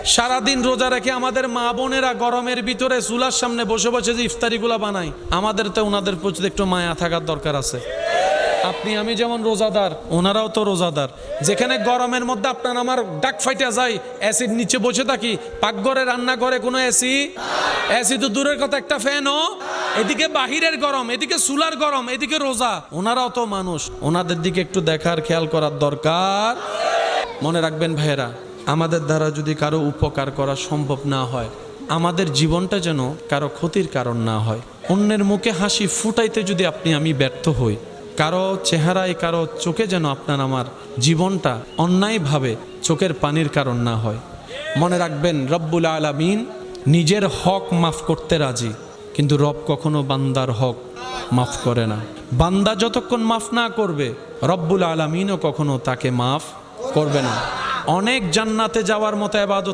সারাদিন রোজা রেখে আমাদের মা বোনেরা গরমের ভিতরে চুলার সামনে বসে বসে যে ইফতারিগুলো বানায়, আমাদের তো ওনাদের প্রতি একটু মায়া থাকার দরকার আছে। আপনি আমি যেমন রোজাদার, ওনারাও তো রোজাদার। যেখানে গরমের মধ্যে আপনার আমার ডাক ফাইটা যায়, অ্যাসিড নিচে বসে থাকি, পাকঘরে রান্না করে কোনো এসি তো দূরের কথা, একটা ফ্যানও, এদিকে বাহিরের গরম, এদিকে চুলার গরম, এদিকে রোজা, ওনারাও তো মানুষ, ওনাদের দিকে একটু দেখার খেয়াল করার দরকার। মনে রাখবেন ভাইয়েরা, আমাদের দ্বারা যদি কারো উপকার করা সম্ভব না হয়, আমাদের জীবনটা যেন কারো ক্ষতির কারণ না হয়। অন্যের মুখে হাসি ফুটাইতে যদি আপনি আমি ব্যর্থ হই, কারো চেহারায় কারো চোখে যেন আপনার আমার জীবনটা অন্যায়ভাবে চোখের পানির কারণ না হয়। মনে রাখবেন, রব্বুল আলামিন নিজের হক মাফ করতে রাজি, কিন্তু রব কখনো বান্দার হক মাফ করে না। বান্দা যতক্ষণ মাফ না করবে, রব্বুল আলামিনও কখনো তাকে মাফ করবে না। অনেক জান্নাতে যাওয়ার মতো ইবাদতে